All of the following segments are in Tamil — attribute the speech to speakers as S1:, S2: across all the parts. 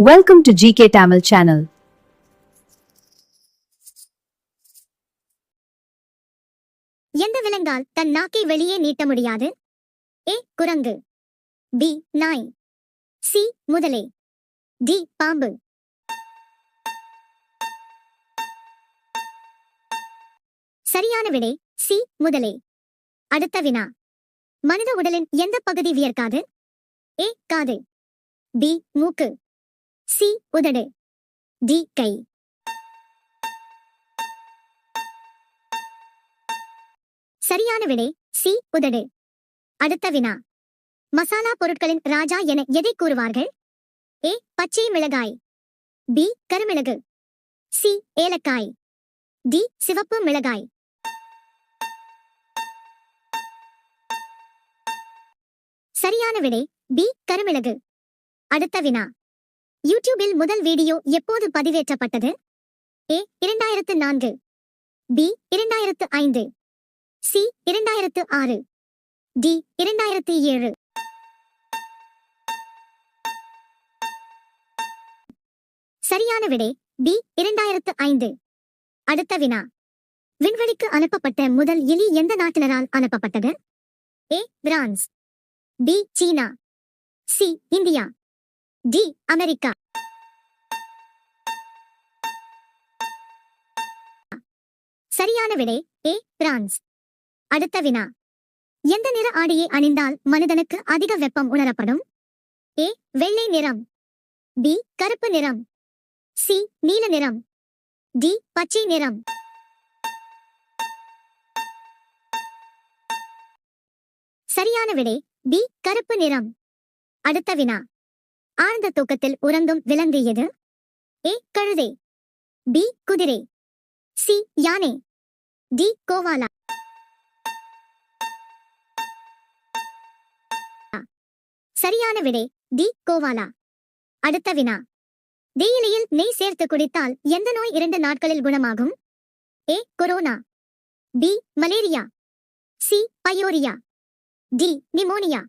S1: Welcome to GK Tamil channel.
S2: எந்த விலங்கால் தன் நாக்கை வெளியே நீட்ட முடியாது? ஏ குரங்கு, பி நாய், சி முதலை, டி பாம்பு. சரியான விடை சி முதலை. அடுத்த வினா, மனித உடலின் எந்த பகுதி வியர்க்காது? ஏ காது, பி மூக்கு, சி உதடு, டி கை. சரியான விடை சி உதடு. அடுத்த வினா, மசாலா பொருட்களின் ராஜா என எதை கூறுவார்கள்? ஏ பச்சை மிளகாய், பி கருமிளகு, சி ஏலக்காய், டி சிவப்பு மிளகாய். சரியான விடை பி கருமிளகு. அடுத்த வினா, யூடியூபில் முதல் வீடியோ எப்போது பதிவேற்றப்பட்டது? ஏ 2004, பி 2005, சி 2006, டி 2007. சரியான விடை பி 2005. அடுத்த வினா, விண்வெளிக்கு அனுப்பப்பட்ட முதல் எலி எந்த நாட்டினரால் அனுப்பப்பட்டது? ஏ பிரான்ஸ், பி சீனா, சி இந்தியா, டி அமெரிக்கா. சரியான விடை ஏ பிரான்ஸ். அடுத்த வினா, எந்த நிற ஆடையை அணிந்தால் மனிதனுக்கு அதிக வெப்பம் உணரப்படும்? ஏ வெள்ளை நிறம், பி கருப்பு நிறம், சி நீல நிறம், டி பச்சை நிறம். சரியான விடை பி கருப்பு நிறம். அடுத்த வினா, ஆழ்ந்த தூக்கத்தில் உறங்கும் விலங்கு எது? ஏ கழுதை, பி குதிரை, சி யானை, டி கோவாலா. சரியான விடை டி கோவாலா. அடுத்த வினா, தேயிலையில் நெய் சேர்த்து குடித்தால் எந்த நோய் 2 நாட்களில் குணமாகும்? A corona, B malaria, C pyorrhoea, D pneumonia.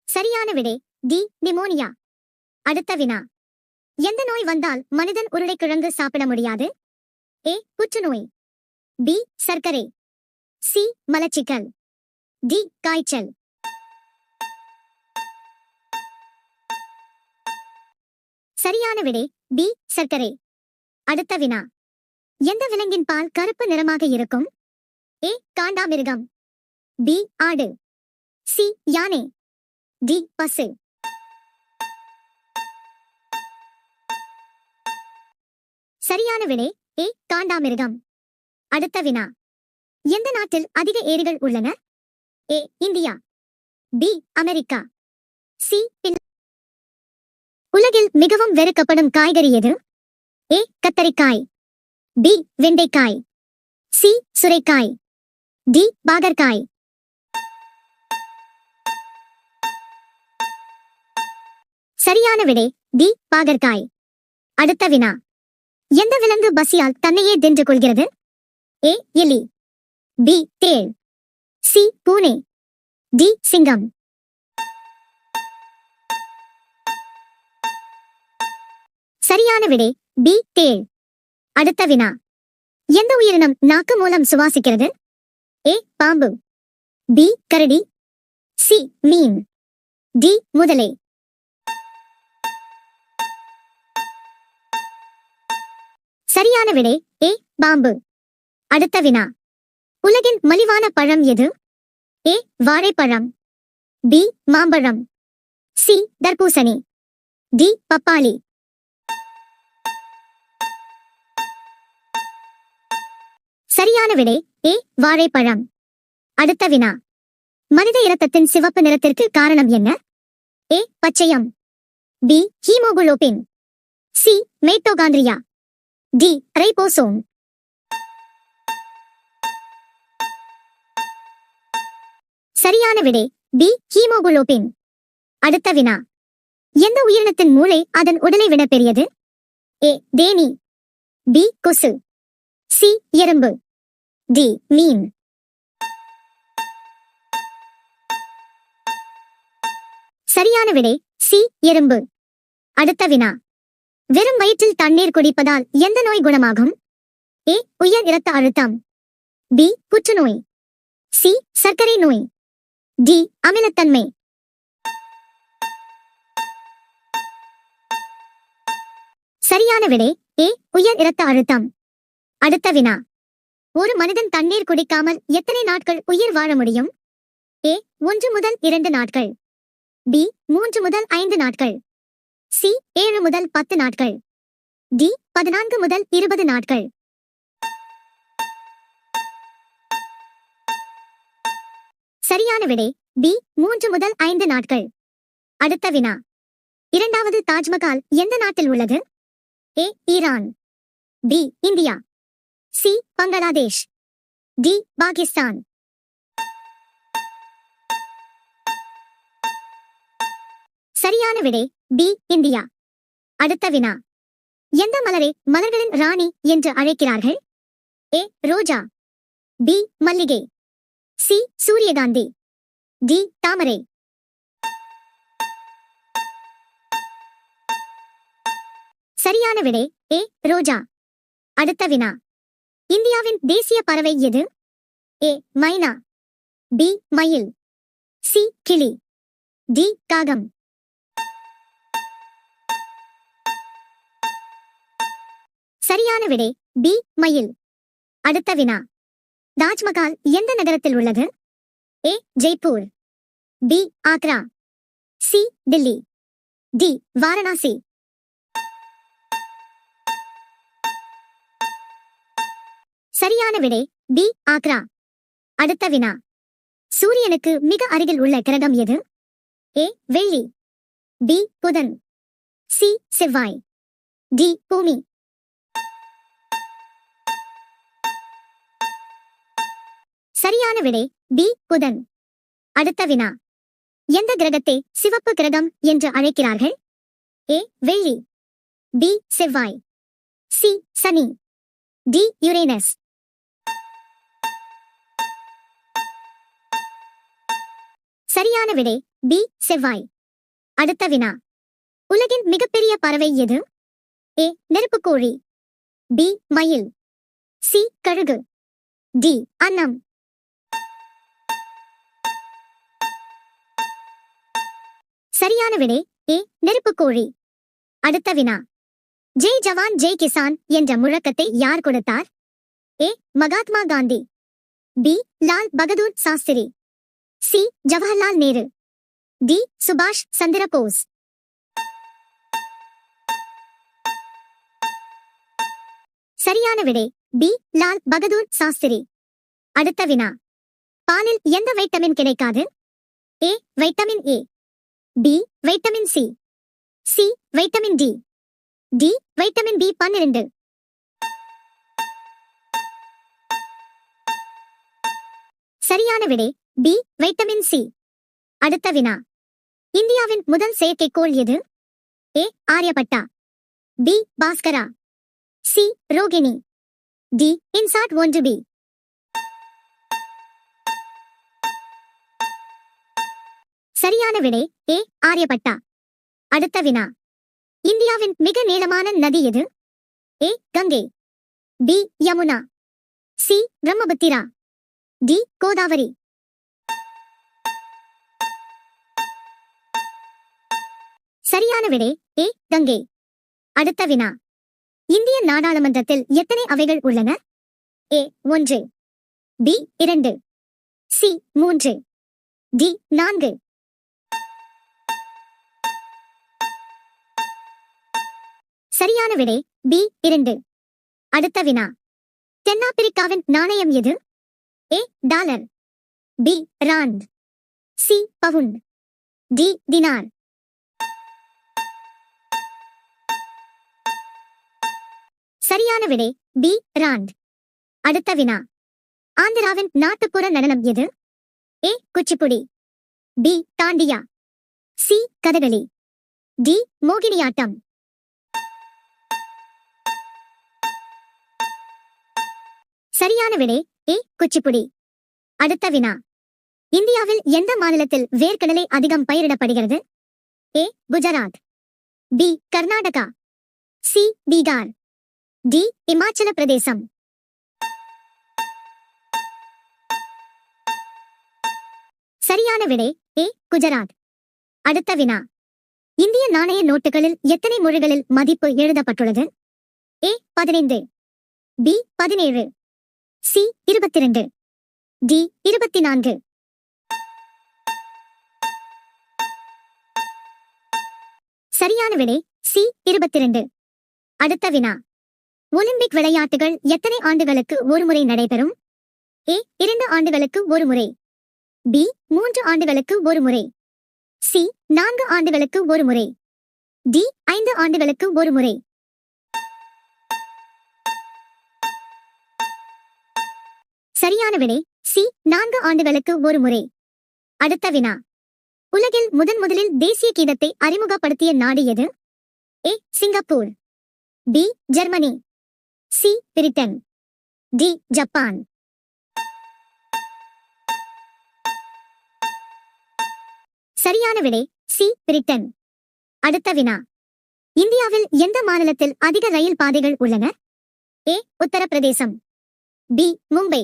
S2: சரியான விடை டி நிமோனியா. அடுத்த வினா, எந்த நோய் வந்தால் மனிதன் உருளைக்கிழங்கு சாப்பிட முடியாது? ஏ புற்றுநோய், பி சர்க்கரை, சி மலச்சிக்கல், டி காய்ச்சல். சரியான விடை பி சர்க்கரை. அடுத்த வினா, எந்த விலங்கின் பால் கருப்பு நிறமாக இருக்கும்? ஏ காண்டாமிருகம், பி ஆடு, சி யானை, டி பசு. சரியான விடை ஏ காண்டாமிருகம். அடுத்த வினா, எந்த நாட்டில் அதிக ஏரிகள் உள்ளன? A India, B America, C உலகில் மிகவும் வெறுக்கப்படும் காய்கறி எது? ஏ கத்தரிக்காய், பி வெண்டைக்காய், சி சுரைக்காய், டி பாகற்காய். சரியான விடை டி பாகற்காய். அடுத்த வினா, எந்த விலங்கு பசியால் தன்னையே தின்று கொள்கிறது? ஏ எலி, பி தேள், சி பூனை, டி சிங்கம். சரியான விடை பி தேள். அடுத்த வினா, எந்த உயிரினம் நாக்கு மூலம் சுவாசிக்கிறது? ஏ பாம்பு, பி கரடி, சி மீன், டி முதலை. சரியான விடை ஏ பாம்பு. அடுத்த வினா, உலகின் மலிவான பழம் எது? ஏ வாழைப்பழம், பி மாம்பழம், சி தர்பூசணி, டி பப்பாளி. சரியான விடை ஏ வாழைப்பழம். அடுத்த வினா, மனித இரத்தத்தின் சிவப்பு நிறத்திற்கு காரணம் என்ன? ஏ பச்சையம், B haemoglobin, C mitochondria, D ribosome. சரியான விடை பி ஹீமோகுளோபின். அடுத்த வினா, எந்த உயிரினத்தின் மூளை அதன் உடலை விட பெரியது? ஏ தேனி, பி கொசு, சி எறும்பு, டி மீன். சரியான விடை சி எறும்பு. அடுத்த வினா. வெறும் வயிற்றில் தண்ணீர் குடிப்பதால் எந்த நோய் குணமாகும்? ஏ உயர் இரத்த அழுத்தம், பி புற்றுநோய், சி சர்க்கரை நோய், டி அமிலத்தன்மை. சரியான விடை ஏ உயர் இரத்த அழுத்தம். அடுத்த வினா. ஒரு மனிதன் தண்ணீர் குடிக்காமல் எத்தனை நாட்கள் உயிர் வாழ முடியும்? ஏ 1 முதல் 2 நாட்கள், பி 3 முதல் 5 நாட்கள், சி 7 முதல் 10 நாட்கள், டி 14 முதல் 20 நாட்கள். சரியான விடை பி 3 முதல் 5 நாட்கள். அடுத்த வினா. இரண்டாவது தாஜ்மஹால் எந்த நாட்டில் உள்ளது? A Iran, B India, C Bangladesh, D Pakistan. சரியான விடை பி இந்தியா. அடுத்த வினா. எந்த மலரை மலர்களின் ராணி என்று அழைக்கிறார்கள்? ஏ ரோஜா, பி மல்லிகை, சி சூரியகாந்தி, டி தாமரை. சரியான விடை ஏ ரோஜா. அடுத்த வினா. இந்தியாவின் தேசிய பறவை எது? ஏ மைனா, பி மயில், சி கிளி, டி காகம். சரியான விடை பி மயில். அடுத்த வினா. தாஜ்மஹால் எந்த நகரத்தில் உள்ளது? A Jaipur, B Agra, C Delhi, D Varanasi. சரியான விடை பி ஆக்ரா. அடுத்த வினா. சூரியனுக்கு மிக அருகில் உள்ள கிரகம் எது? ஏ வெள்ளி, பி புதன், சி செவ்வாய், டி பூமி. சரியான விடை பி புதன். அடுத்த வினா. எந்த கிரகத்தை சிவப்பு கிரகம் என்று அழைக்கிறார்கள்? ஏ வெள்ளி, பி செவ்வாய், சி சனி, டி யுரேனஸ். சரியான விடை பி செவ்வாய். அடுத்த வினா. உலகின் மிகப்பெரிய பறவை எது? ஏ நெருப்புக்கோழி, பி மயில், சி கழுகு, டி அன்னம். சரியான விடை ஏ நெருப்புக்கோழி. அடுத்த வினா. ஜெய் ஜவான் ஜெய் கிசான் என்ற முழக்கத்தை யார் கொடுத்தார்? A Mahatma Gandhi, B Lal Bahadur Shastri, C Jawaharlal Nehru, D சுபாஷ் சந்திர போஸ். சரியான விடை பி லால் பகதூர் சாஸ்திரி. அடுத்த வினா. பாலில் எந்த வைட்டமின் கிடைக்காது? A vitamin A, B vitamin C, C vitamin D, D vitamin B 12. சரியான விடை பி வைட்டமின் சி. அடுத்த வினா. இந்தியாவின் முதல் செயற்கைக்கோள் எது? A Aryabhata, B Bhaskara, C Rohini, D INSAT 1B. சரியான விடை ஏ ஆரியபட்டா. அடுத்த வினா. இந்தியாவின் மிக நீளமான நதி எது? A Ganga, B Yamuna, C Brahmaputra, D Godavari. சரியான விடை ஏ கங்கை. அடுத்த வினா. இந்திய நாடாளுமன்றத்தில் எத்தனை அவைகள் உள்ளன? ஏ 1, பி 2, சி 3, டி 4. சரியான விடை பி 2. அடுத்த வினா. தென்னாப்பிரிக்காவின் நாணயம் எது? A dollar, B rand, C pound, D dinar. சரியான விடை பி ராண்ட். அடுத்த வினா. ஆந்திராவின் நாட்டுப்புற நடனம் எது? ஏ குச்சிப்புடி, பி தாண்டியா, சி கதகளி, டி மோகினியாட்டம். சரியான விடை ஏ குச்சிப்புடி. அடுத்த வினா. இந்தியாவில் எந்த மாநிலத்தில் வேர்க்கடலை அதிகம் பயிரிடப்படுகிறது? A Gujarat, B Karnataka, C Bihar, D Himachal Pradesh. சரியான விடை ஏ குஜராத். அடுத்த வினா. இந்திய நாணய நோட்டுகளில் எத்தனை மொழிகளில் மதிப்பு எழுதப்பட்டுள்ளது? ஏ 15, பி 17, சி 22, டி 24. சரியான விடை சி 22. அடுத்த வினா. ஒலிம்பிக் விளையாட்டுகள் எத்தனை ஆண்டுகளுக்கு ஒருமுறை நடைபெறும்? ஏ 2 ஆண்டுகளுக்கு ஒருமுறை, பி 3 ஆண்டுகளுக்கு ஒருமுறை, சி 4 ஆண்டுகளுக்கு ஒருமுறை, டி 5 ஆண்டுகளுக்கு ஒருமுறை. சரியான விடை சி 4 ஆண்டுகளுக்கு ஒருமுறை. அடுத்த வினா. உலகில் முதலில் தேசிய கீதத்தை அறிமுகப்படுத்திய நாடு எது? A Singapore, B Germany, C Britain, D Japan. சரியான விடை சி பிரிட்டன். அடுத்த வினா. இந்தியாவில் எந்த மாநிலத்தில் அதிக ரயில் பாதைகள் உள்ளன? ஏ உத்தரப்பிரதேசம், பி மும்பை,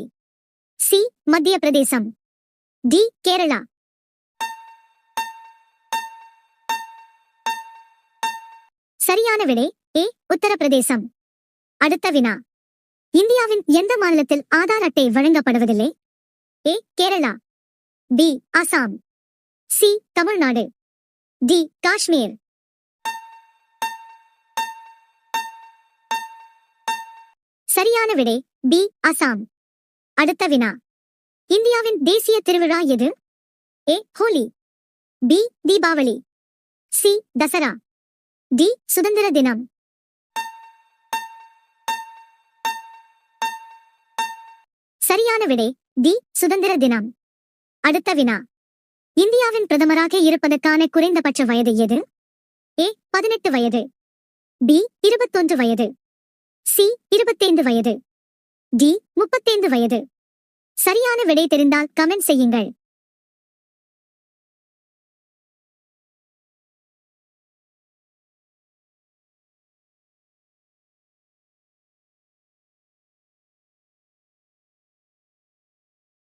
S2: சி மத்திய பிரதேசம், டி கேரளா. சரியான விடை ஏ உத்தரப்பிரதேசம். அடுத்த வினா. இந்தியாவின் எந்த மாநிலத்தில் ஆதார் அட்டை வழங்கப்படுவதில்லை? A Kerala, B Assam, C Tamil Nadu, D Kashmir. சரியான விடை பி அசாம். அடுத்த வினா. இந்தியாவின் தேசிய திருவிழா எது? A Holi, B Deepavali, C Dussehra, D சுதந்திர தினம். சரியான விடை டி சுதந்திர தினம். அடுத்த வினா. இந்தியாவின் பிரதமராக இருப்பதற்கான குறைந்தபட்ச வயது எது? ஏ 18 வயது, பி 21 வயது, சி 25 வயது, டி 35 வயது. சரியான விடை தெரிந்தால் கமெண்ட் செய்யுங்கள்.